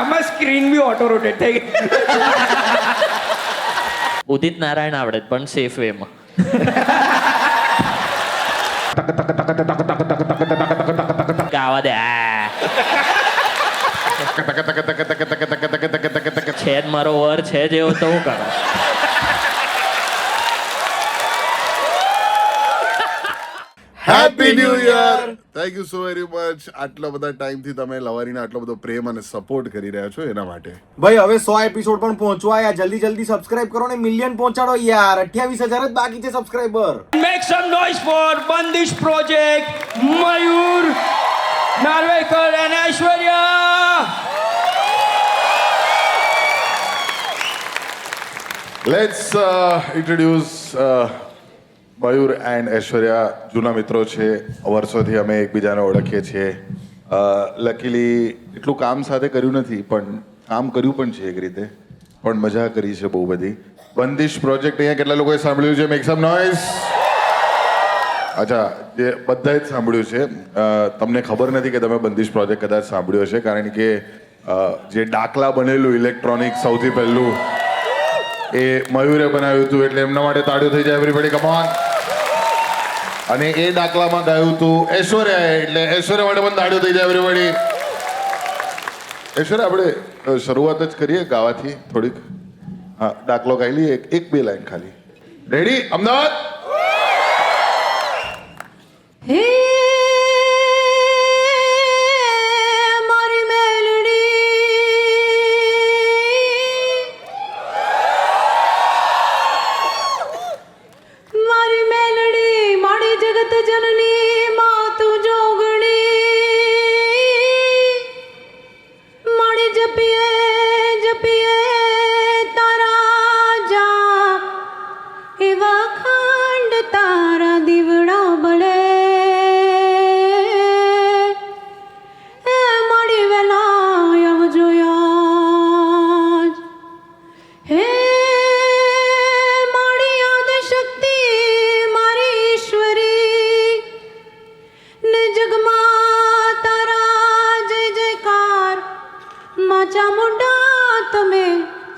આમાં સ્ક્રીન બી auto rotate થઈ ગઈ. ઉદિત નારાયણ આવડે જ, પણ સેફ વેમાં. ગાવા દે આ. છે જ મારો વર છે જેવો તો હું કરું. Happy new year. Thank you so very much. આટલા બધા ટાઈમથી તમે લવારીને આટલો બધો પ્રેમ અને સપોર્ટ કરી રહ્યા છો એના માટે. ભાઈ હવે 100 એપિસોડ પણ પહોંચવા આયા. જલ્દી સબસ્ક્રાઇબ કરો ને મિલિયન પહોંચાડો યાર. 28,000 જ બાકી છે subscriber. Make some noise for Bandish Project, Mayur, Narvekar and Aishwarya. Let's introduce Mayur and Aishwarya. જૂના મિત્રો છે, વર્ષોથી અમે એકબીજાને ઓળખીએ છીએ. લકીલી એટલું કામ સાથે કર્યું નથી, પણ કામ કર્યું પણ છે એક રીતે, પણ મજા કરી છે બહુ બધી. બંદિશ પ્રોજેક્ટ અહીંયા કેટલા લોકોએ સાંભળ્યું છે? મેક સમ નોઇઝ. અચ્છા, જે બધાએ જ સાંભળ્યું છે. તમને ખબર નથી કે તમે બંદિશ પ્રોજેક્ટ કદાચ સાંભળ્યો હશે, કારણ કે જે ડાકલા બનેલું ઇલેક્ટ્રોનિક સૌથી પહેલું એ મયુરે બનાવ્યું હતું, એટલે એમના માટે તાળીઓ થઈ જાય એવરીબડી, કમ ઓન. અને એ ડાકલામાં ગાયું હતું ઐશ્વર્યાએ, એટલે ઐશ્વર્યા માટે પણ તાળીઓ થઈ જાય એવરીબડી. ઐશ્વર્યા, આપણે શરૂઆત જ કરીએ ગાવાથી થોડીક. હા, ડાકલો ગાઈ લઈએ, એક બે લાઈન ખાલી. રેડી? અમદાવાદ. હે મારી મેલડી મારી જગત જનની માં તું જોગણી મારી જપીએ તારા જા એવા ખંડ તારા દીવડા બળે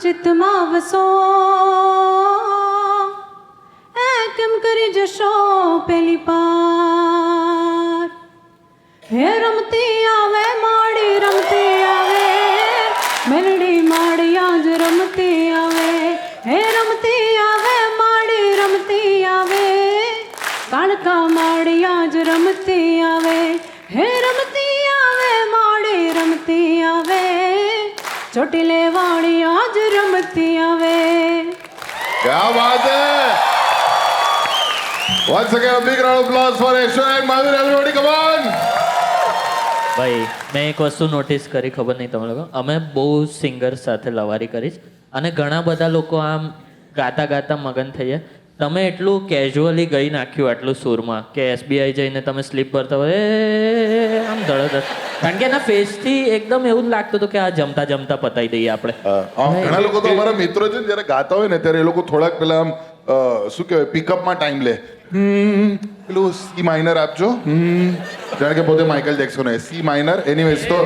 ચિત્તમાં વસો એ કેમ કરી જશો પેલી પાર. હે રમતી આવે માડી રમતી આવે મેલડી માડી આજ રમતી આવે. હે રમતી આવે માડી રમતી આવે કાળકા માડી આજ રમતી આવે. હે રમતી આવે માડી રમતી આવે ચોટીલે વાળી આજ રમતી આવે. ક્યા બાત હૈ. Once again a big round of applause for Aishwarya and Mayur, everybody, come on. ભાઈ, મેં એક વસ્તુ નોટિસ કરી, ખબર નહીં તમે લોકો, અમે બહુ સિંગર સાથે લવારી કરી છે અને ઘણા બધા લોકો આમ ગાતા ગાતા મગન થઈ જાય. તમે એટલું કેઝ્યુઅલી ગઈ નાખ્યું આટલું સૂરમાં કે SBI જઈને તમે સ્લીપ ભરતા હોય આમ ધડધડ, કારણ કે એના ફેસથી એકદમ એવું જ લાગતું હતું કે આ જમતા જમતા પતાવી દઈએ આપણે. ઘણા લોકો તો અમારા મિત્રો છે ને, જ્યારે ગાતા હોય ને ત્યારે એ લોકો થોડાક પેલા આમ શું કહેવાય પિકઅપમાં ટાઈમ લે. પેલું સી માઇનર આપજો, જાણે કે પોતે માઇકલ જેક્સન હોય. સી માઇનર એનીવેઝ તો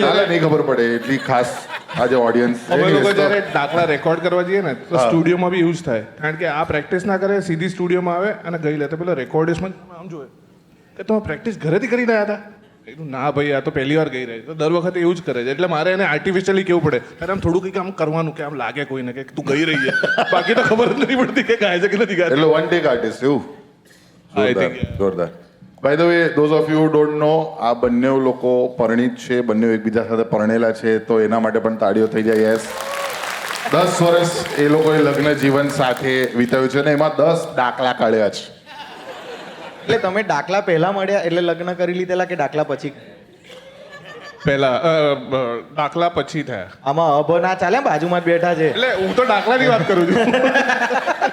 ચાલે, નહીં ખબર પડે એટલી ખાસ આજે ઓડિયન્સ. અમે લોકો જ્યારે ડાકલા રેકોર્ડ કરવા જઈએ ને તો સ્ટુડિયોમાં બી યુઝ થાય, કારણ કે આ પ્રેક્ટિસ ના કરે, સીધી સ્ટુડિયોમાં આવે અને ગઈ લે. તો પેલો રેકોર્ડિસ્ટમાં આમ જોવે કે તમે પ્રેક્ટિસ ઘરેથી કરી રહ્યા હતા. કીધું ના ભાઈ, આ તો પહેલી વાર ગઈ રહી. તો દર વખતે એવું જ કરે છે, એટલે મારે એને આર્ટિફિશિયલી કેવું પડે, ત્યારે આમ થોડું કંઈક આમ કરવાનું કે આમ લાગે કોઈને કે તું ગઈ રહી છે, બાકી તો ખબર જ નથી પડતી કે ગાય છે કે નથી ગાય. એટલે વન ટેક આર્ટિસ્ટ એવું. જોરદાર. By the way, those of you don't know, આ બંને લોકો પરણિત છે, બંને એકબીજા સાથે પરણેલા છે, તો એના માટે પણ તાળીઓ થઈ જાય. યસ, 10 વર્ષ એ લોકોએ લગ્ન જીવન સાથે વિતાવ્યું છે અને એમાં 10 ડાકલા કાઢ્યા છે. એટલે તમે ડાકલા પહેલા મળ્યા એટલે લગ્ન કરી લીધેલા કે ડાકલા પછી? પહેલા ડાકલા પછી થયા. આમાં અભ ના ચાલે, બાજુમાં જ બેઠા છે. એટલે હું તો ડાકલાની વાત કરું છું.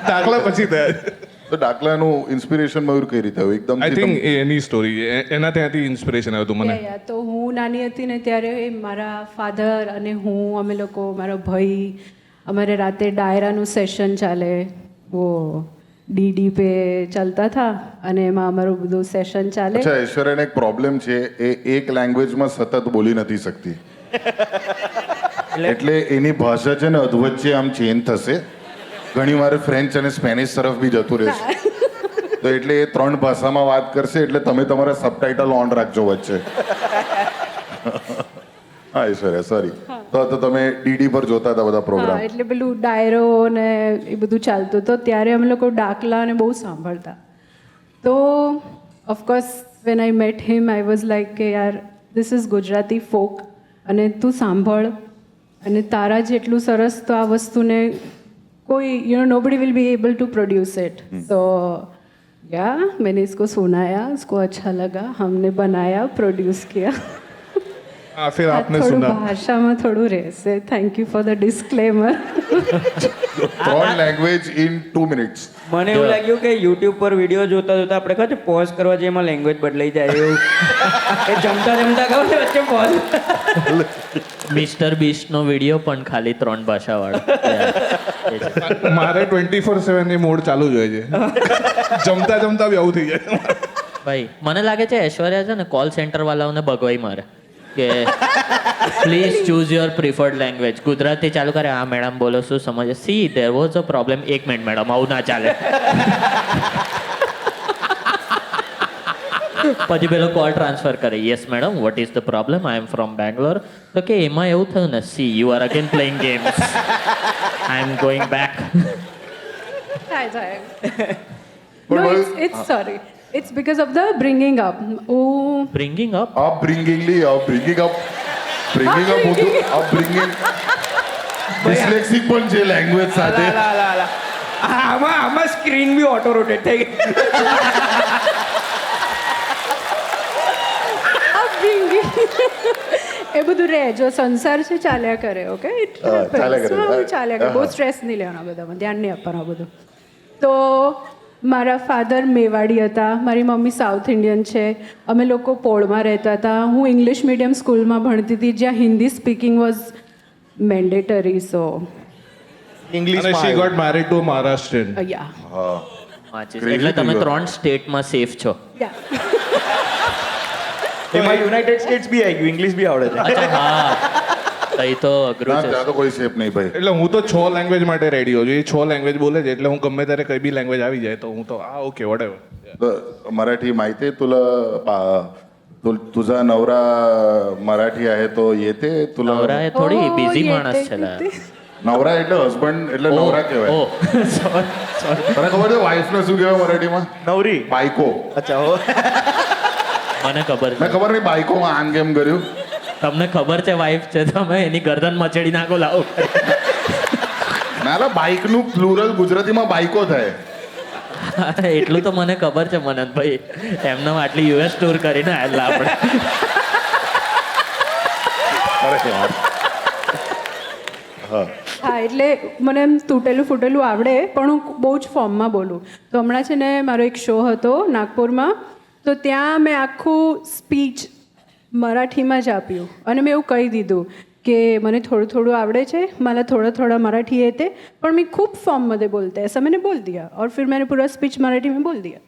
ડાકલા પછી થયા. તો ડાકલાનું ઇન્સ્પિરેશન મયુર કઈ રીતે આવ્યું? એકદમ આઈ થિંક એની સ્ટોરી, એના ત્યાંથી ઇન્સ્પિરેશન આવ્યું હતું મને. તો હું નાની હતી ને ત્યારે મારા ફાધર અને હું, અમે લોકો, મારો ભાઈ, અમારે રાતે ડાયરાનું સેશન ચાલે. ઓ ડીડી पे चलता था અને એમાં અમારું બધું સેશન ચાલે અચ્છા ઐશ્વર્યાને એક પ્રોબ્લેમ છે એ એક લેંગ્વેજમાં સતત બોલી નથી શકતી એટલે એની ભાષા છે ને અધવચ્ચે આમ ચેન્જ થશે ઘણી વાર ફ્રેન્ચ અને સ્પેનિશ તરફ બી જતું રહેશે તો એટલે એ 3 ભાષામાં વાત કરશે એટલે તમે તમારા સબટાઇટલ ઓન રાખજો વચ્ચે હા ઐશ્વર્યા સોરી તો તમે ડીડી પર જોતા હતા બધા હા પ્રોગ્રામ એટલે પેલું ડાયરો ને એ બધું ચાલતું તો ત્યારે અમે લોકો ડાકલા ને બહુ સાંભળતા તો of course when I met him I was like કે યાર ધીસ ઇઝ ગુજરાતી ફોક અને તું સાંભળ અને તારા જેટલું સરસ તો આ વસ્તુને कोई nobody will be able to produce it so yeah मैंने इसको सुनाया उसको अच्छा लगा हमने बनाया प्रोड्यूस किया हाँ फिर आपने थोड़ું सुना ભાષામાં થોડું રહેશે thank you for the disclaimer 3 language in 2 minutes મને એવું લાગ્યું કે યુટ્યુબ પર વિડીયો જોતા જોતા આપણે કહે પોઝ કરવા જઈએ એમાં લેંગ્વેજ બદલાઈ જાય એવું એ જમતા જમતા કહો ને વચ્ચે પોઝ મિસ્ટર બીસ્ટનો વિડીયો પણ ખાલી 3 ભાષાવાળો મારે 24/7 એ મોડ ચાલુ જ હોય છે જમતા જમતા બી આવું થઈ જાય ભાઈ મને લાગે છે ઐશ્વર્યા છે ને કોલ સેન્ટર વાળાઓને બગવાઈ મારે કે please choose your preferred language Gujarati ચાલુ કરે આ મેડમ બોલો શું સમજે C there was a problem 1 minute madam આવું ના ચાલે પછી પેલો કોલ ટ્રાન્સફર કરે yes madam what is the problem I am from Bangalore તો કે એમાં એવું થયું ને C you are again playing games I am going back થાય no it's sorry it's because of the bringing up oh bringing up upbringing dyslexic પણ છે language સાથે આમાં સ્ક્રીન બી ઓટો રોટેટ થઈ ગઈ એ બધું રહે જો સંસાર છે ચાલ્યા કરે ઓકે ચાલ્યા કરે. ચાલ્યા કરે બહુ સ્ટ્રેસ નહીં લેવાનો બધામાં ધ્યાન નહીં આપવાનું બધું તો મારા ફાધર મેવાડી હતા મારી મમ્મી સાઉથ ઇન્ડિયન છે અમે લોકો પોળમાં રહેતા હતા હું ઇંગ્લિશ મીડિયમ સ્કૂલમાં ભણતી હતી જ્યાં Hindi speaking was mandatory so અને she got married to Maharashtrian યા એટલે તમે 3 સ્ટેટમાં સેફ છો એમાં યુનાઇટેડ સ્ટેટ્સ બી આવી ગયું ઇંગ્લિશ બી આવડે છે અચ્છા હા તઈ તો અઘરું ના છે ત્યાં તો કોઈ શેપ નહીં ભાઈ એટલે હું તો 6 લેંગ્વેજ માટે રેડી હોઉં છું એ 6 લેંગ્વેજ બોલે છે એટલે હું ગમે ત્યારે કઈ બી લેંગ્વેજ આવી જાય તો હું તો ઓકે વોટેવર तर मराठी माहिती आहे तुला तुझा नवरा मराठी आहे तो येते तुला નવરા એ થોડી Oh, બિઝી ये માણસ છે ते- લા. नवरा એટલે હસબન્ડ એટલે નવરા કહેવાય ઓ sorry. તને ખબર છે વાઇફ ને શું કહેવાય મરાઠીમાં નવરી બાયકો અચ્છા હો મને ખબર છે મેં ખબર નહીં બાયકોમાં આન કેમ કર્યું તમને ખબર છે વાઈફ છે તમે એની ગરદન મચેડી નાખો લાવો ના લા બાઇક નું પ્લુરલ ગુજરાતીમાં બાયકો થાય એટલું તો મને ખબર છે મનનભાઈ એમને આટલી યુએસ ટૂર કરીને આવેલા આપણે અરે યાર હા એટલે મને એમ તૂટેલું ફૂટેલું આવડે પણ હું બહુ જ ફોર્મમાં બોલું તો હમણાં છે ને મારો એક શો હતો નાગપુરમાં તો ત્યાં મેં આખું સ્પીચ મરાઠીમાં જ આપ્યું અને મેં એવું કહી દીધું कि मैंने थोड़ा थोड़ा आवड़े छे मला थोड़ा थोड़ा मराठी येते पर मैं खूब फॉर्म में बोलते ऐसा मैंने बोल दिया और फिर मैंने पूरा स्पीच मराठी में बोल दिया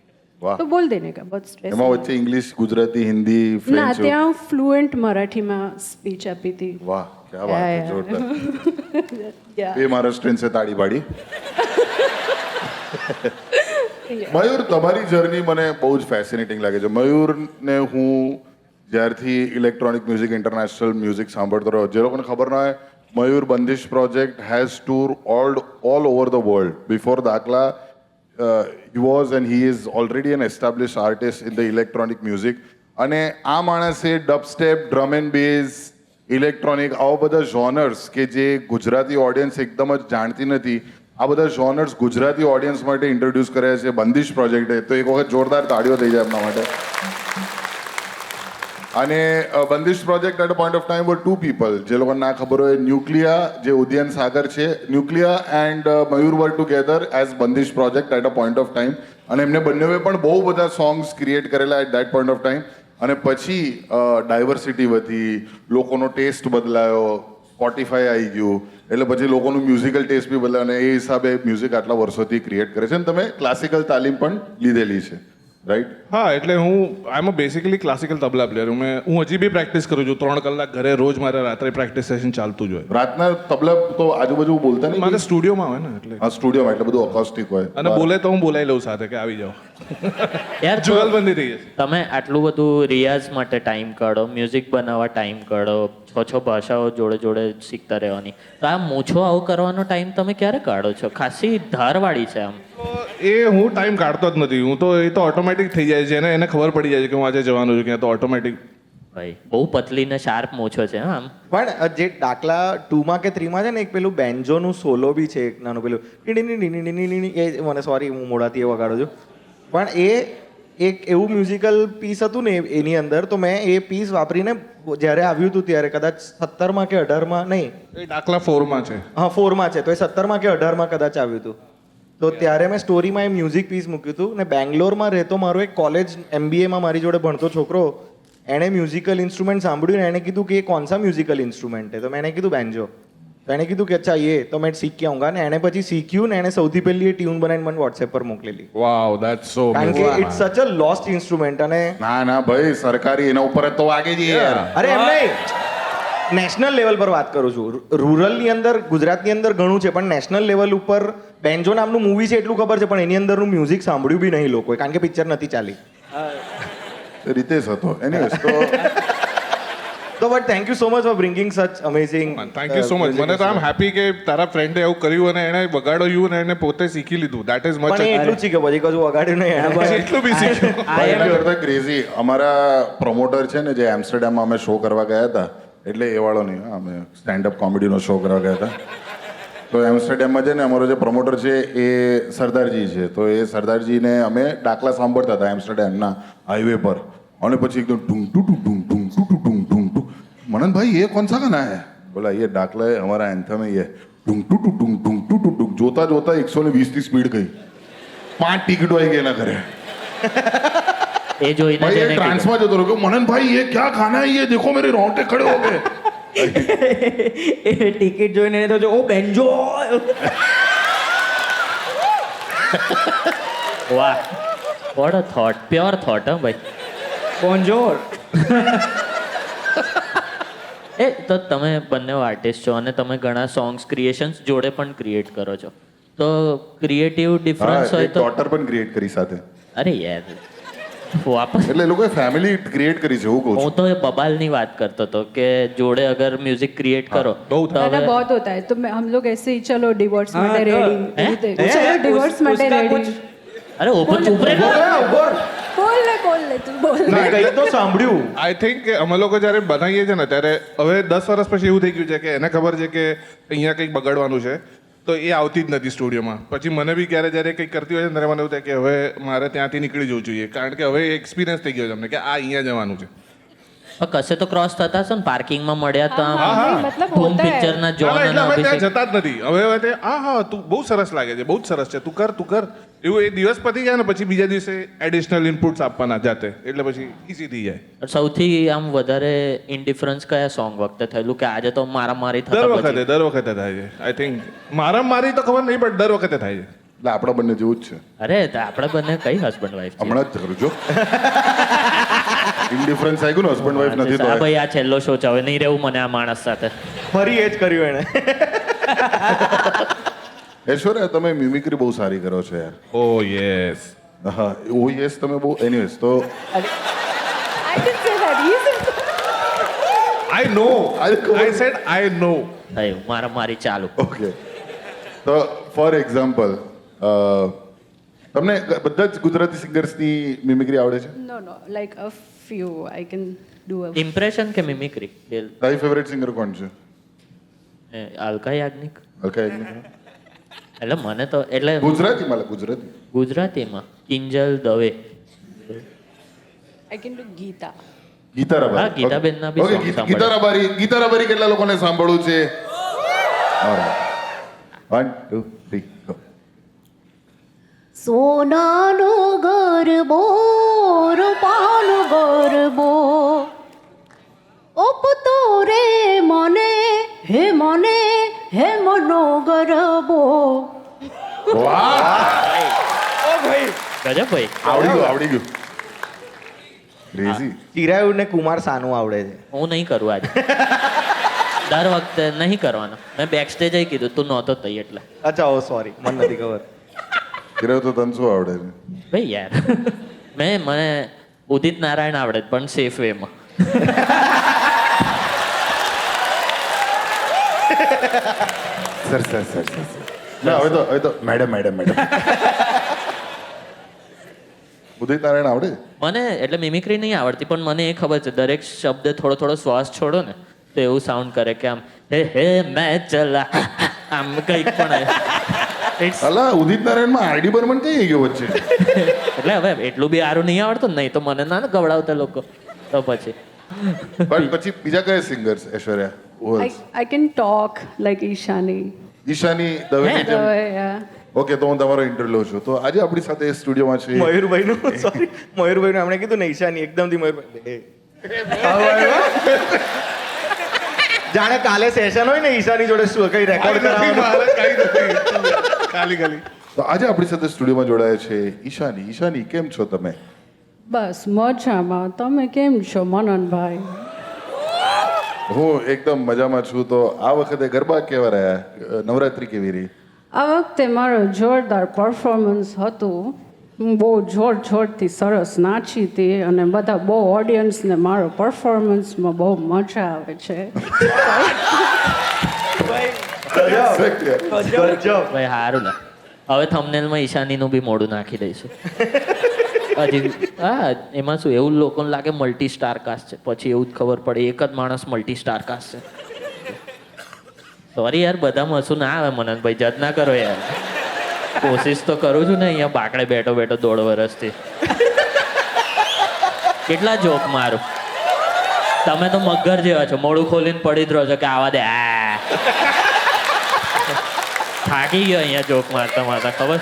वाह तो बोल देने का बहुत स्ट्रेस એમાં વચ્ચે ઇંગ્લિશ ગુજરાતી હિન્દી ना ફ્રેન્ચ ત્યાં ફ્લુએન્ટ મરાઠીમાં સ્પીચ આપી હતી વાહ क्या बात है Yeah, yeah. जोरदार Yeah. એ મહારાષ્ટ્રીયન છે તાળી પાડી મયુર તમારી જર્ની મને બહુ જ ફેસિનેટિંગ લાગે છે મયુરને હું જ્યારથી ઇલેક્ટ્રોનિક મ્યુઝિક ઇન્ટરનેશનલ મ્યુઝિક સાંભળતો રહ્યો જે લોકોને ખબર ના હોય Mayur Bandish project has tour all over the world before દાખલા he was and he is already an established artist in the electronic music અને આ માણસે ડબસ્ટેપ ડ્રમ એન્ડ બેઝ ઇલેક્ટ્રોનિક આવા બધા જોનર્સ કે જે ગુજરાતી ઓડિયન્સ એકદમ જ જાણતી નથી આ બધા જોનર્સ ગુજરાતી ઓડિયન્સ માટે ઇન્ટ્રોડ્યુસ કર્યા છે બંદિશ પ્રોજેક્ટે તો એક વખત જોરદાર તાળીઓ થઈ જાય એમના માટે અને Bandish project at a point of time where 2 people જે લોકોને ના ખબર હોય ન્યુક્લિયા જે ઉદયન સાગર છે Nucleya and Mayur were together as Bandish project at a point of time અને એમને બંનેએ પણ બહુ બધા સોંગ્સ ક્રિએટ કરેલા at that point of time અને પછી ડાયવર્સિટી વધી લોકોનો ટેસ્ટ બદલાયો સ્પોટીફાઈ આવી ગયું એટલે પછી લોકોનું મ્યુઝિકલ ટેસ્ટ બી બદલાય અને એ હિસાબે મ્યુઝિક આટલા વર્ષોથી ક્રિએટ કરે છે અને તમે ક્લાસિકલ તાલીમ પણ લીધેલી છે રાઈટ? હા એટલે હું આઈ એમ બેસિકલી ક્લાસિકલ તબલા પ્લેયર હું હજી બી પ્રેક્ટિસ કરું છું 3 કલાક ઘરે રોજ મારે રાત્રે પ્રેક્ટિસ સેશન ચાલતું જ હોય. રાતના તબલા તો આજુબાજુ બોલતા નહીં? મારે સ્ટુડિયોમાં હોય ને એટલે હા સ્ટુડિયોમાં એટલે બધું અકોસ્ટિક હોય અને બોલે તો હું બોલાવી લઉં સાથે કે આવી જાઓ. યાર તો જુગલબંધી થઈ જશે. તમે આટલું બધું રિયાઝ માટે ટાઈમ કાઢો, મ્યુઝિક બનાવવા ટાઈમ કાઢો, 6 ભાષાઓ જોડે જોડે શીખતા રહેવાની, તો આ મૂછો આવું કરવાનો ટાઈમ તમે ક્યારે કાઢો છો? ખાસી ધારવાળી છે આમ. તો એ હું ટાઈમ કાઢતો જ નથી. હું તો એ તો ઓટોમેટિક થઈ જાય છે એને ખબર પડી જાય છે કે હું આજે જવાનું છું ક્યાં, તો ઓટોમેટિક. ભાઈ બહુ પતલી ને શાર્પ મૂછો છે આમ. પણ જે દાખલા 2માં કે 3માં છે ને એક પેલું બેન્જોનું સોલો બી છે એક નાનું પેલું એ મને સોરી હું મોડાથી એ વગાડું છું પણ એ એક એવું મ્યુઝિકલ પીસ હતું ને એની અંદર તો મેં એ પીસ વાપરીને જ્યારે આવ્યું હતું ત્યારે કદાચ 17માં કે 18માં નહીં એ દાખલા 4માં છે. હા 4માં છે તો એ 17માં કે 18માં કદાચ આવ્યું હતું તો ત્યારે મેં સ્ટોરીમાં એ મ્યુઝિક પીસ મૂક્યું હતું ને બેંગ્લોરમાં રહેતો મારો એક કોલેજ MBAમાં મારી જોડે ભણતો છોકરો એણે મ્યુઝિકલ ઇન્સ્ટ્રુમેન્ટ સાંભળ્યું ને એણે કીધું કે એ કોણ સા મ્યુઝિકલ ઇન્સ્ટ્રુમેન્ટ है તો મેં એને કીધું બેન્જો તો એણે કીધું કે અચ્છા ये तो मैं सीख के आऊंगा ને એણે પછી શીખ્યું ને એણે સૌથી પહેલી એ ટ્યુન બનાવીને મને WhatsApp પર મોકલેલી વાવ ધેટ્સ સો કારણ કે ઇટ્સ સચ અ લોસ્ટ ઇન્સ્ટ્રુમેન્ટ અને ના ભાઈ સરકારી એના ઉપર જ તો વાગે છે યાર. અરે એમ નહીં નેશનલ લેવલ પર વાત કરું છું રૂરલની અંદર ગુજરાતની અંદર ઘણું છે પણ નેશનલ લેવલ ઉપર બેન્જો નામનું મૂવી છે એટલું ખબર છે પણ એની અંદરનું મ્યુઝિક સાંભળ્યું બી નહીં લોકોએ કારણ કે પિક્ચર નથી ચાલી રીતેશ હતો એનીવેઝ તો but thank you so much for bringing such amazing thank you so much. મને તો આમ હેપી કે તારા ફ્રેન્ડે એવું કર્યું અને એણે વગાડ્યું ને એને પોતે શીખી લીધું. That is much. પણ એ એટલું જ શીખ્યો પછી કશું વગાડ્યું નહીં એણે. પછી એટલું બી શીખ્યું. ભાઈ એના કરતા ક્રેઝી અમારા પ્રમોટર છે ને જે એમ્સ્ટરડેમમાં અમે શો કરવા ગયા હતા એટલે એ વાળો નહીં અમે સ્ટેન્ડઅપ કોમેડીનો શો કરવા ગયા હતા તો એમ્સ્ટરડેમમાં છે ને અમારો જે પ્રમોટર છે એ સરદારજી છે તો એ સરદારજીને અમે દાખલા સાંભળતા હતા એમ્સ્ટરડેમના હાઈવે પર અને પછી એકદમ ટુંગ ટુ ટુ ટુંગ ટુંગ ટુ ટુ ટુંગ ટુંગ ટુ मनन भाई ये कौन सा गाना है? बोला ये दाखला है हमारा एंथम है ये टुंग to to Tung Tung to to टुंग जोता जोता 120 की स्पीड गई 5 टिकटो आई गई ना करे એ જોઈને भाई ये જેને ट्रांस में जो तो मनन भाई ये क्या खाना है ये देखो मेरे रोंगटे खड़े हो गए એ ટિકિટ જોઈને એને તો જો ઓ બેન્જો વાહ what a thought, pure thought હા ભાઈ. બોન્જોર. એ તો તમે બંને આર્ટિસ્ટ છો અને તમે ઘણા સોંગ્સ ક્રિએશન્સ જોડે પણ ક્રિએટ કરો છો તો ક્રિએટિવ ડિફરન્સ હા હોય એક તો ડોટર પણ ક્રિએટ કરી સાથે અરે યાર વાપસ એટલે એ લોકોએ ફેમિલી ક્રિએટ કરી છે હું કહું હું છું તો એ બબાલની વાત કરતો હતો કે જોડે અગર म्यूजिक क्रिएट करो બહુ तो ना હવે बहुत होता है तो हम लोग ऐसे ही चलो डिवोर्स हाँ, माटे तो- रेडी हैं? चलो डिवोर्स माटे उसका रेडी कुछ- અરે ઉપર ચૂપ રે बोल ले तू बोल ले. મેં કંઈક તો સાંભળ્યું આઈ થિંક કે અમે લોકો જ્યારે બનાવીએ છીએ ને ત્યારે હવે 10 વર્ષ પછી એવું થઈ ગયું છે કે એને ખબર છે કે અહીંયા કંઈક બગાડવાનું છે તો એ આવતી જ નથી સ્ટુડિયોમાં. પછી મને બી ક્યારે જ્યારે કંઈક કરતી હોય છે ને ત્યારે મને એવું થાય કે હવે મારે ત્યાંથી નીકળી જવું જોઈએ કારણ કે હવે એક્સપિરિયન્સ થઈ ગયો છે અમને કે આ અહીંયા જવાનું છે. પણ કશે તો ક્રોસ થતા હશે ને પાર્કિંગમાં મળ્યા તો हाँ, नहीं, मतलब ધૂમ होता है. પિક્ચરના ના, જોન ના, અને એટલે અમે ત્યાં અભિષેક જતા જ નથી. હવે તે હા તું બહુ સરસ લાગે છે બહુ જ સરસ છે તું કર એવું એ દિવસ પતી જાય ને પછી બીજા દિવસે એડિશનલ ઇનપુટ્સ આપવાના જાતે એટલે પછી ઈઝી થઈ જાય. સૌથી આમ વધારે ઇન્ડિફરન્સ કયા સોંગ વખતે થયેલું કે આજે તો મારા મારી દર થતા પછી વખતે થાય છે આઈ થિંક મારી તો ખબર નહીં પણ દર વખતે થાય છે. એટલે આપણા બંને જેવું જ છે અરે તો આપણે બંને કઈ હસબન્ડ વાઈફ છે હમણાં જ કરું છો ઇન્ડિફરન્સ આવી ગયું ને હસબન્ડ વાઈફ નથી તો આ ભાઈ આ છેલ્લો શો છે હવે નહીં રહેવું મને આ માણસ સાથે. ફરી એ જ કર્યું એણે ઐશ્વર્યા તમે મિમિક્રી બહુ સારી કરો છો યાર. ઓ યસ હા ઓ યસ તમે બહુ એનીવેઝ તો I didn't say that. He said I know I said I know. થયું મારા મારી ચાલુ. ઓકે તો ફોર એક્ઝામ્પલ તમને બધા જ ગુજરાતી સિંગર્સની મિમિક્રી આવડે છે? no, like a few. I can do a. Impression કે મિમિક્રી તારી ફેવરેટ સિંગર કોણ છે? અલકા યાજ્ઞિક હલકા યાજ્ઞિક? એટલે મને તો એટલે ગુજરાતી માલા ગુજરાતી ગુજરાતીમાં Kinjal Dave I can do Geeta. Gita Rabari. હા, ગીતાબેનના બી Okay, song ગીતા રબારી કેટલા લોકોને સાંભળવું છે? Alright. 1 2 3 go. સોનાનો ગરબો રૂપાનો ગરબો ઓપતો રે મને હે નાનો ગરબો વાહ ગજબ ભાઈ આવડી ગયું ક્રેઝી. ચિરાયુ ને કુમાર સાનું આવડે છે. હું નહીં કરું આજે દર વખતે નહીં કરવાનો. મેં બેક સ્ટેજ કીધું તું નહોતો તઈ એટલે અચ્છા ઓ સોરી મને નથી ખબર. કિરે તો તને શું આવડે છે? ભાઈ યાર મને ઉદિત નારાયણ આવડે છે, પણ સેફ વેમાં. સર ના હવે તો મેડમ ઉદિત નારાયણ આવડે? મને એટલે મિમિક્રી નહીં આવડતી, પણ મને એ ખબર છે દરેક શબ્દ થોડો થોડો શ્વાસ છોડો ને તો એવું સાઉન્ડ કરે કે આમ હે મેં ચલા આમ કંઈક પણ It's- અલા ઉદિત નારાયણમાં આરડી બર્મન કઈ ગયો વચ્ચે? એટલે હવે એટલું બી સારું નહીં આવડતું ને, નહીં તો મને ના ગવડાવતા લોકો તો પછી. પણ પછી બીજા કયા singers Aishwarya? I can talk like Ishani. Ishani દવેની So, જેમ? yeah. ઓકે, તો હું તમારો ઇન્ટરવ્યુ લઉં છું. તો આજે આપણી સાથે સ્ટુડિયોમાં છે મયુરભાઈનું સોરી મયુરભાઈનું એમણે કીધું ને ઈશાની એકદમથી મયુરભાઈ જાણે કાલે સેશન હોય ને ઈશાની જોડે શું કઈ રેકોર્ડ કરાવવાનું. ખાલી તો આજે આપણી સાથે સ્ટુડિયોમાં જોડાયા છે ઈશાની. ઈશાની, કેમ છો તમે? બસ મજામાં. તમે કેમ છો મનનભાઈ? હું એકદમ મજામાં છું. તો આ વખતે ગરબા કેવા રહ્યા? નવરાત્રી કેવી રહી? આ વખતે મારો જોરદાર પરફોર્મન્સ હતું. હું બહુ જોરથી સરસ નાચી હતી અને બધા બહુ ઓડિયન્સને મારો પરફોર્મન્સમાં બહુ મજા આવે છે. ગજબ. ભાઈ સારું ને, હવે થંબનેલમાં ઈશાનીનું બી મોઢું નાખી દઈશું. હજી હા, એમાં શું એવું લોકોને લાગે મલ્ટી સ્ટાર કાસ્ટ છે, પછી એવું જ ખબર પડે એક જ માણસ મલ્ટી સ્ટાર કાસ્ટ છે. સોરી યાર, બધા મસું ના આવે મને ભાઈ, જજ ના કરો યાર. કોશિશ તો કરું છું ને અહીંયા બાકડે બેઠો દોઢ વર્ષથી. કેટલા જોક મારું. તમે તો મગર જેવા છો, મોડું ખોલીને પડી જ રહો છો કે આવા દે. થાકી ગયો અહીંયા જોક મારતા ખબર.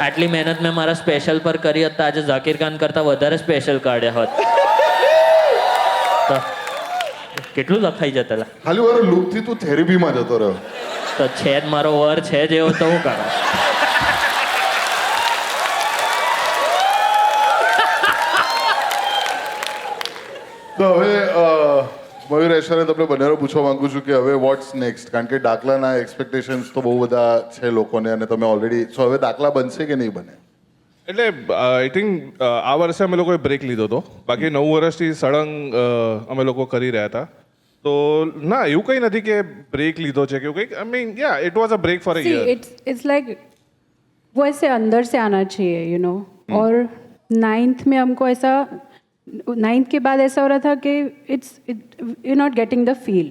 આટલી મહેનત મેં મારા સ્પેશિયલ પર કરી હતી, આજે ઝાકીર ખાન કરતા વધારે સ્પેશિયલ કાઢ્યા હોત તો કેટલું લખાઈ જતા. ખાલી મારો લુકથી તું થેરેપીમાં જતો રહ્યો. તો છે જ મારો વર છે જ એવો, તો હું કરું. તો હવે મયુર ઐશ્વર્યા તમને બંનેને પૂછવા માંગુ છું કે હવે વોટ્સ નેક્સ્ટ? કારણ કે દાખલાના એક્સપેક્ટેશન્સ તો બહુ બધા છે લોકોને અને તમે ઓલરેડી સો હવે દાખલા બનશે કે નહીં બને? એટલે આઈ થિંક આ વર્ષે અમે લોકોએ બ્રેક લીધો હતો. બાકી 9 વર્ષથી સળંગ અમે લોકો કરી રહ્યા હતા. તો ના એવું કંઈ નથી કે બ્રેક લીધો છે કે એવું કંઈક. I mean yeah it was a break for a See, year. it's like वो ऐसे अंदर से आना चाहिए, you know. और 9th में हमको ऐसा 9th के बाद ऐसा हो रहा था कि you're not getting the feel.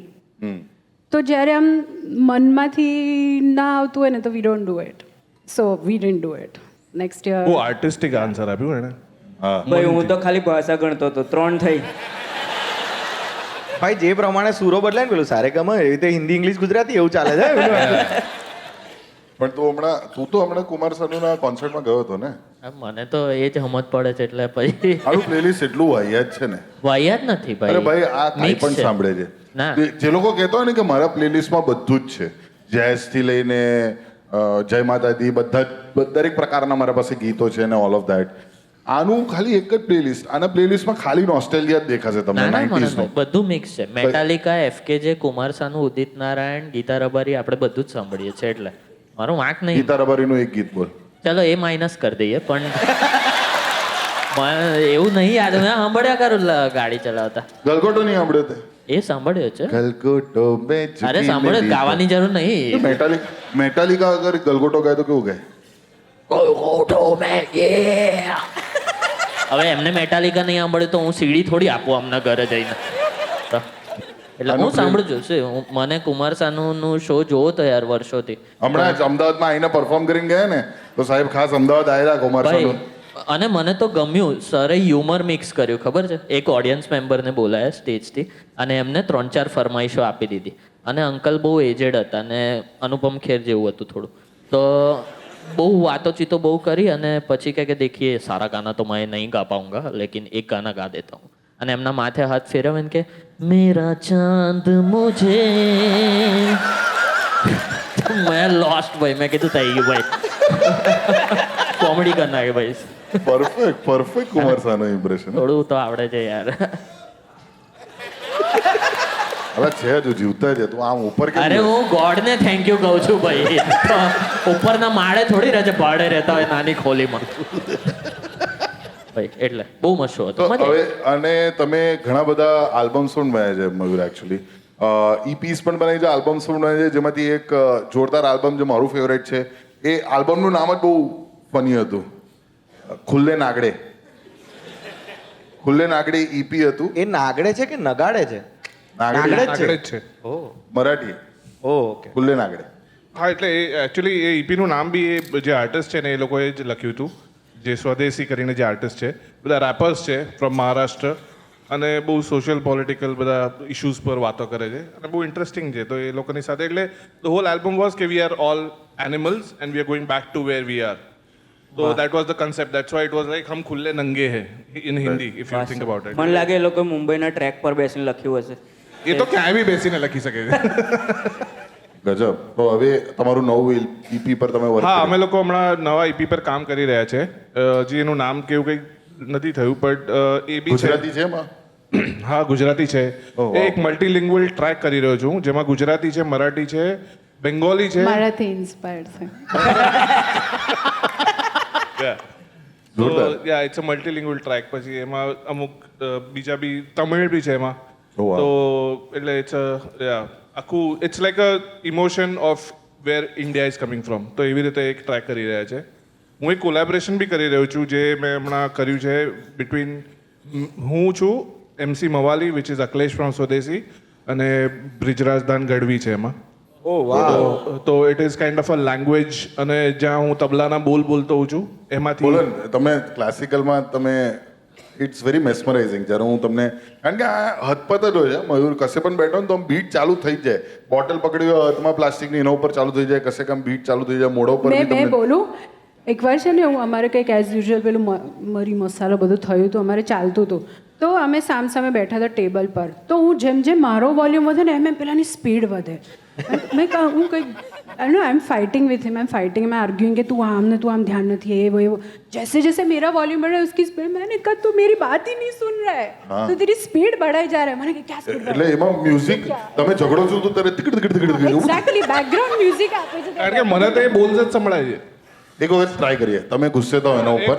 તો જ્યારે આમ મનમાંથી ના આવતું હોય ને તો we don't do it. So we didn't do it. Next year બહુ આર્ટિસ્ટિક આન્સર આપ્યું એણે. ભાઈ હું તો ખાલી ભાષા ગણતો હતો, 3 થઈ. ભાઈ જે પ્રમાણે સૂરો બદલાય ને પેલું સારે ગમે એવી રીતે હિન્દી ઇંગ્લિશ ગુજરાતી એવું ચાલે છે. પણ તું તો હમણાં કુમાર સાનુના કોન્સર્ટમાં ગયો હતો ને? મને તો એ જ સમજ પડે છે એટલે પછી આનું પ્લેલિસ્ટ એટલું વાહિયાત છે ને. વાહિયાત નથી ભાઈ. અરે ભાઈ, આ કાંઈ Mix પણ છે. સાંભળે છે. ના. જે લોકો કહેતા હોય ને કે મારા પ્લેલિસ્ટમાં બધું જ છે, jazz થી લઈને જય માતાજી, દરેક પ્રકારના મારા પાસે ગીતો છે ને ઓલ ઓફ ધેટ. આનું ખાલી એક જ પ્લેલિસ્ટ. આના પ્લેલિસ્ટમાં ખાલી નોસ્ટેલિયા જ દેખાશે તમને ના ના 90s નું. મનનભાઈ, બધું મિક્સ છે. મેટાલિકા, FKJ, કુમાર સાનુ, ઉદિત નારાયણ, ગીતા રબારી, આપણે બધું જ સાંભળીએ છીએ એટલે મારો વાંક નહીં. ગીતા રબારીનું એક ગીત બોલ. ચલો એ માઇનસ કરી દઈએ, પણ એવું નહીં યાદ. મેં સાંભળ્યા કરું ગાડી ચલાવતા. ગલગોટો નહીં સાંભળ્યો તે? એ સાંભળ્યો છે. ગલગોટો મેં અરે સાંભળ્યો, ગાવાની જરૂર નહીં. મેટાલિકા અગર ગલગોટો ગાય તો કેવું ગાય? હવે એમને મેટાલિકા નહીં સાંભળ્યું તો હું સીડી થોડી આપું આમના ઘરે જઈને. તો એટલે હું સાંભળું છું. મને કુમાર સાનુનું શો જોવો તો યાર વર્ષોથી. હમણાં જ અમદાવાદમાં આવીને પરફોર્મ કરીને ગયા ને તો સાહેબ ખાસ અમદાવાદ આવેલા કુમાર સાનુ. ભાઈ અને મને તો ગમ્યું. સરે હ્યુમર મિક્સ કર્યું, ખબર છે. એક ઓડિયન્સ મેમ્બરને બોલાયા સ્ટેજથી અને એમને 3-4 ફરમાઈશો આપી દીધી. અને અંકલ બહુ એજેડ હતા અને અનુપમ ખેર જેવું હતું થોડું. તો બહુ વાતોચીતો બહુ કરી અને પછી કહે કે દેખીએ સારા ગાના તો मैं नहीं गा पाऊंगा लेकिन एक गाना गा देता हूँ. અને એમના માથે હાથ ફેરવે ને કે મેરા ચાંદ મુझे મેં લોસ્ટ ભાઈ, મેં કીધું થઈ ગયું ભાઈ. કોમેડી કરી નાખે ભાઈ. Perfect Kumar Sanu impression. થોડું તો આવડે છે યાર. હવે છે જો જીવતા છે તું આમ ઉપર કેમ અરે જાય? હું ગોડ ને થેન્ક યુ કહું છું ભાઈ. તો ઉપરના માળે થોડી રહે છે, ભાડે રહેતા હોય નાની ખોલીમાં. ભાઈ એટલે બહુ મસ્ત શો તો હતો. મજા હવે આવી. અને તમે ઘણા બધા આલ્બમ્સ પણ બનાવ્યા છે મયુર એકચ્યુઅલી ઇપીસ પણ બનાવી છે, આલ્બમ્સ પણ બનાવી છે, જેમાંથી એક જોરદાર આલ્બમ જે મારું ફેવરેટ છે એ આલ્બમનું નામ જ બહુ ફની હતું, ખુલ્લે નાગડે. ખુલ્લે નાગડે ઈપી હતું. એ નાગડે છે કે નગાડે છે? નાગડે નાગડે આગળ જ છે. મરાઠી ઓકે. ખુલ્લે નાગડે. હા એટલે એ એકચ્યુઅલી એ ઇપીનું નામ બી એ જે આર્ટિસ્ટ છે ને એ લોકોએ જ લખ્યું હતું, જે સ્વદેશી કરીને જે આર્ટિસ્ટ છે. બધા રેપર્સ છે ફ્રોમ મહારાષ્ટ્ર અને બહુ સોશિયલ પોલિટિકલ બધા ઇશ્યુઝ પર વાતો કરે છે અને બહુ ઇન્ટરેસ્ટિંગ છે. તો એ લોકોની સાથે એટલે ધ હોલ આલ્બમ વોઝ કે we are all animals and we are going back to where we are. તો that was the concept. That's why it was like હમ ખુલ્લે નંગે હે in Hindi if you think about it. મને લાગે એ લોકો મુંબઈના ટ્રેક પર બેસીને લખ્યું હશે. એ તો ક્યાંય બી બેસીને લખી શકે છે. ગજબ. તો હવે તમારું નવું ઈપી પર તમે વર્ક હા, અમે લોકો હમણાં નવા ઈપી પર કામ કરી રહ્યા છે. હજી એનું નામ કેવું કંઈ નથી થયું, બટ એ બી છે. ગુજરાતી છે એમાં? હા, ગુજરાતી છે. Oh, wow. એ એક મલ્ટીલિંગ્વલ ટ્રેક કરી રહ્યો છું, જેમાં ગુજરાતી છે, મરાઠી છે, બેંગોલી છે. મારાથી ઇન્સ્પાયર્ડ છે. તો યા ઇટ્સ અ મલ્ટીલિંગ્વલ ટ્રેક. પછી એમાં અમુક બીજા બી તમિળ બી છે એમાં. Oh, wow. તો એટલે ઇટ્સ આખું it's like a emotion of where India is coming from. તો એવી રીતે એક ટ્રેક કરી રહ્યા છે. હું એક કોલેબરેશન બી કરી રહ્યો છું, જે મેં હમણાં કર્યું છે બિટવીન હું છું, MC Mawali which is Akhilesh from Swadesi, અને બ્રિજરાજદાન ગઢવી છે એમાં. ઓ વાહ. તો it is kind of a language, અને જ્યાં હું તબલાના બોલ બોલતો હોઉં છું એમાંથી. બોલો ને, તમે ક્લાસિકલમાં તમે ઇટ્સ વેરી મેસ્મરાઇઝિંગ. જ્યારે હું તમને, કારણ કે આ હદપત જ હોય છે મયુર, કશે પણ બેઠો ને તો બીટ ચાલુ થઈ જ જાય. બોટલ પકડી હોય હાથમાં પ્લાસ્ટિકની, એના ઉપર ચાલુ થઈ જાય, કશે કામ બીટ ચાલુ થઈ જાય, મોઢા ઉપર બી મેં તમને બોલું એકવાર છે ને, હું અમારે કંઈક એઝ યુઝ્યુઅલ પેલું મરી મસાલો બધું થયું હતું, અમારે ચાલતું હતું. તો અમે સામે બેઠા હતા ટેબલ પર. તો હું જેમ જેમ મારો વોલ્યુમ વધે ને એમ પેલાની સ્પીડ વધે. હું કંઈક no I am fighting with him, I am fighting, मैं आर्ग्यूइंग कि तू आम ध्यान नहीं है वो जैसे जैसे मेरा वॉल्यूम बढ़ रहा है उसकी स्पीड, मैंने कहा तू मेरी बात ही नहीं सुन रहा है, तो तेरी स्पीड बढ़ाई जा रहा है. मैंने कहा क्या स्पीड એટલે એમાં મ્યુઝિક તમે ઝઘડો છો તો ત્યારે તીકડ તીકડ તીકડ તીકડ એક્ઝેક્ટલી બેકગ્રાઉન્ડ મ્યુઝિક આપે છે. કારણ કે મને તો એ બોલ જ સંભળાય છે. એક વખત ટ્રાય કરીએ, તમે ગુસ્સે તો એના ઉપર.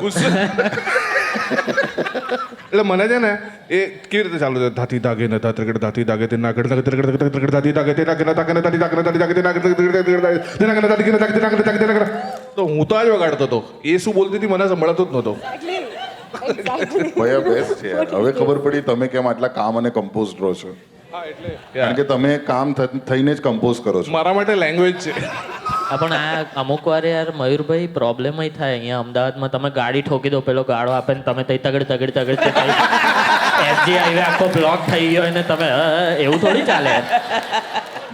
એટલે મને છે ને એ કેવી રીતે ચાલુ છે, ધાતી ધાગે ને ધાત્રગડ ધાતી ધાગે તે નાગડ ધાગે ત્રગડ ત્રગડ ધાતી ધાગે તે નાગડ ધાગે ને ધાતી ધાગે ને ધાતી ધાગે તે નાગડ ધાગે તે નાગડ ધાગે ને ધાગે તે નાગડ. તો હું તો આજ વગાડતો હતો, એ શું બોલતી હતી મને સંભળાતો જ નહોતો. ભયા બેસ્ટ છે યાર. હવે ખબર પડી તમે કેમ આટલા કામ અને કમ્પોઝ રહો છો. હા એટલે કારણ કે તમે કામ થઈને જ કમ્પોઝ કરો છો. મારા માટે લેંગ્વેજ છે. હા પણ આ અમુક વાર યાર મયુરભાઈ પ્રોબ્લેમ થાય અહીંયા અમદાવાદમાં, તમે ગાડી ઠોકી દો, પેલો ગાળો આપે ને તમે તઈ તગડ તગડ તગડ એસજી હાઈવે આખો બ્લોક થઈ ગયો અને તમે એવું થોડી ચાલે.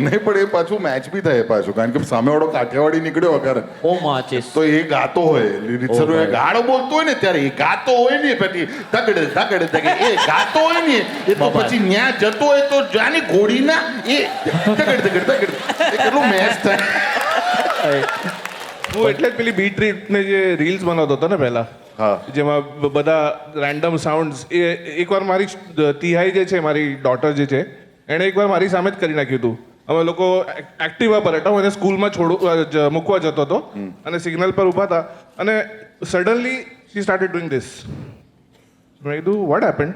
નહીં પણ એ પાછું મેચ બી થાય પાછું, કારણ કે સામેવાળો કાઠિયાવાડી નીકળ્યો અગર ઓ માચીસ તો એ ગાતો હોય, રીતસર એ ગાળો બોલતો હોય ને ત્યારે એ ગાતો હોય ને, પછી તગડે તગડે તગડે એ ગાતો હોય ને, એ તો પછી ન્યા જતો હોય તો જાની ઘોડીના એ તગડ તગડ તગડ એ કેટલું મેચ થાય. હું એટલે જ પેલી બીટ ટ્રીપ ને જે રીલ્સ બનાવતો હતો ને પહેલા, હા, જેમાં બધા રેન્ડમ સાઉન્ડ્સ, એ એકવાર મારી તિહાઈ જે છે, મારી ડોટર જે છે, એણે એકવાર મારી સામે જ કરી નાખ્યું હતું. અમે લોકો એક્ટિવા પર હતા, હું એને સ્કૂલમાં મૂકવા જતો હતો અને સિગ્નલ પર ઊભા હતા અને suddenly she started doing this. મેં કીધું વોટ હેપન્ડ?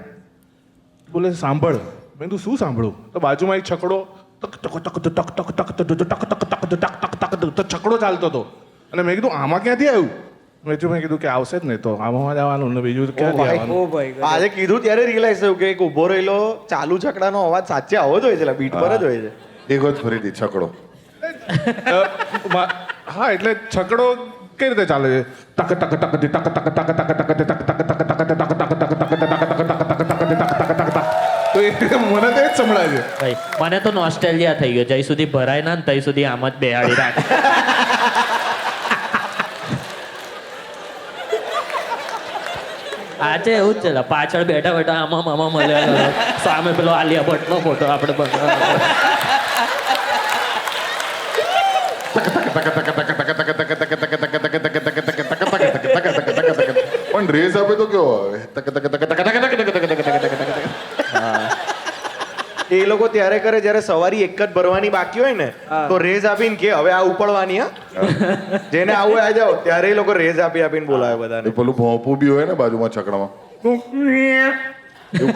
બોલે સાંભળ. મેં કીધું શું સાંભળું? તો બાજુમાં એક છકડો છકડો ચાલતો હતો અને મેં કીધું આમાં ક્યાંથી આવ્યું? મેં કીધું કે આવશે જ નહીં તો આમાં જવાનું ને બીજું ક્યાંથી આવવાનું. ઓ ભાઈ આજે કીધું ત્યારે રિયલાઇઝ થયું કે એક ઊભો રહેલો ચાલુ છકડાનો અવાજ સાચે આવો જ હોય છે, બીટ પર જ હોય છે. એક વખત ફરીથી છકડો. હા એટલે છકડો કઈ રીતે ચાલે છે? તક તક તક તક તક તક તક તક તક તક તક તક તક તક તક તક. તો એ મને તો જ સંભળાય છે. ભાઈ મને તો નોસ્ટેલિયા થઈ ગયો, જ્યાં સુધી ભરાય ના ને ત્યાં સુધી આમ જ બેહાડી રાખે. આજે એવું જ છે, પાછળ બેઠા બેઠા આમાં મામા મળ્યા, સામે પેલો આલિયા ભટ્ટનો ફોટો આપણે પણ રેસ આપે તો કેવો આવે તક તક તક તક તક તક તક તક તક તક તક. એ લોકો ત્યારે કરે જ્યારે સવારી એક જ ભરવાની બાકી હોય ને તો રેઝ આપીને કે હવે આ ઉપડવાની હા જેને આવું હોય આ જાઓ ત્યારે એ લોકો રેઝ આપીને બોલાવે બધાને. એ પેલું ભોંપું બી હોય ને બાજુમાં છકડામાં.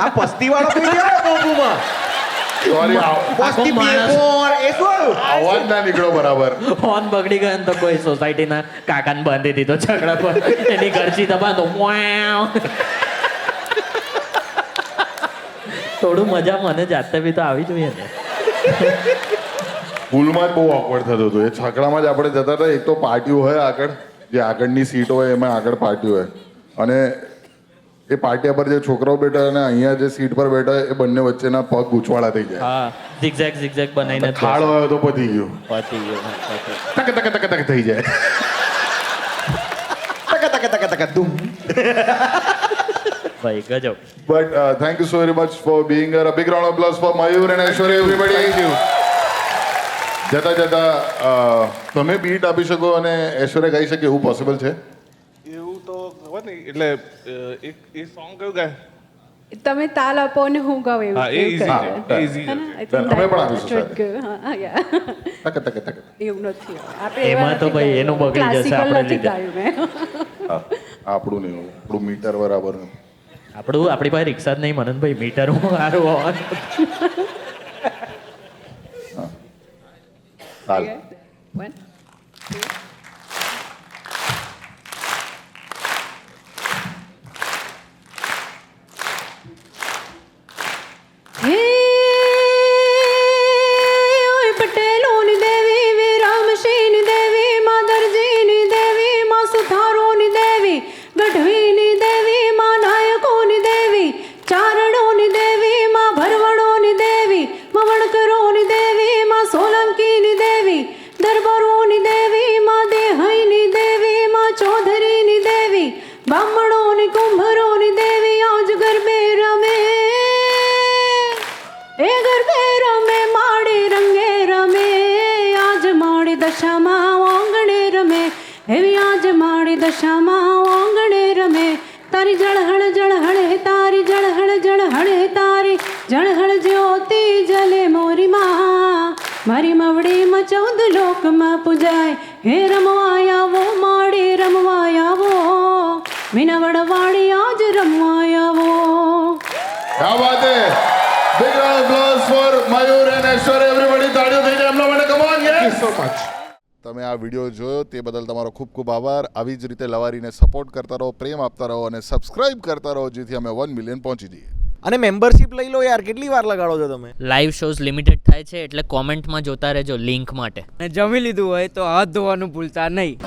આ પસ્તી વાળો કોઈ જાય બોબુમાં Sorry, પસ્તી માણસ. બેકોર એ શું અવાજ ના નીકળ્યો બરાબર. ફોન બગડી ગયો ને તો કોઈ સોસાયટીના કાકાને બાંધી દીધો છકડા પર એની ઘરચી દબાતો થોડું મજા મને જાતે બી તો આવી જોઈએ ને. સ્કૂલમાં જ બહુ ઓકવર્ડ થતું હતું. એ છકડામાં જ આપણે જતા હતા. એક તો પાર્ટીઓ હોય આગળ, જે આગળની સીટ હોય એમાં આગળ પાર્ટી હોય, અને એ પાટિયા પર જે છોકરાઓ બેઠા અને અહીંયા જે સીટ પર બેઠા એ બંને વચ્ચેના પગ ગૂંચવાડા થઈ જાય. હા ઝિગઝેગ બનાવીને જ ખાડ હોય તો પતી ગયું. પતી ગયું, હા, પતી. તક તક તક તક થઈ જાય. તક તક તક તક ધૂમ. ભાઈ ગજબ. But thank you so very much for being here. A big round of applause for Mayur and Aishwarya, everybody. Thank you. જતા જતા તમે બીટ આપી શકો અને ઐશ્વર્યા ગાઈ શકે એવું પોસિબલ છે? એવું તો ખબર નહીં. એટલે એ સોંગ કયું ગાય? તમે તાલ આપો અને હું ગાઉં એવું હા, એ એવું easy કરીએ. છે. easy હે છે. ને? I think અમે પણ that આપીશું, should સર. go. હા, yeah. તક તક તક. એવું નથી આપણે એમાં એવા તો નથી ભાઈ ગાયું. એનું બગડી જશે Classical આપણે નથી લીધે. ગાયું મેં. આપણું નહીં હોય. આપણું મીટર બરાબર. આપણી પાસે રિક્ષા જ નહીં મને ભાઈ મીટર હું સારું હોવાનું. ચાલ. One. હે ઓય પટેલોની દેવી વિરામશીની દેવી માં દરજીની દેવી માં સુથારોની દેવી ગઢવીની દેવી માં નાયકોની દેવી ચારણોની દેવી માં ભરવડોની દેવી માં વણકરોની દેવી માં સોલંકીની દેવી દરબારોની દેવી માં દેહઈની દેવી માં ચૌધરીની દેવી બ્રાહ્મણોની કુંભરોની દેવી આજ ગરબે રમે એ ગરબે રમે માડી રંગે રમે આજ માડી દશામાં ઓંગણે રમે એવી આજ માડી દશામાં ઓંગણે રમે તારી જળહળ જળહળ હે તારી જળહળ જળહળ હે તારી જળહળ જ્યોતિ જલે મોરી માં મારી મવડીમાં 14 લોકમાં પૂજાય હે રમવા આવો માડી રમવા આવો મીના વડવાડી આજ રમવા આવો. क्या बात है? Big round of applause for Mayur and Aishwarya, everybody. તાળીઓ થઈ જાય એમના માટે. Come on, yes. So much. તમે આ વિડીયો જોયો તે બદલ તમારો ખૂબ ખૂબ આભાર. આવી જ રીતે લવારીને સપોર્ટ કરતા રહો, પ્રેમ આપતા રહો અને સબસ્ક્રાઇબ કરતા રહો, જેથી અમે 1 મિલિયન પહોંચી જઈએ. અને મેમ્બરશિપ લઈ લો યાર, કેટલી વાર લગાડો છો તમે? લાઈવ શોઝ લિમિટેડ થાય છે એટલે કોમેન્ટમાં જોતા રહેજો લિંક માટે. જમી લીધું હોય તો હાથ ધોવાનું ભૂલતા નહીં.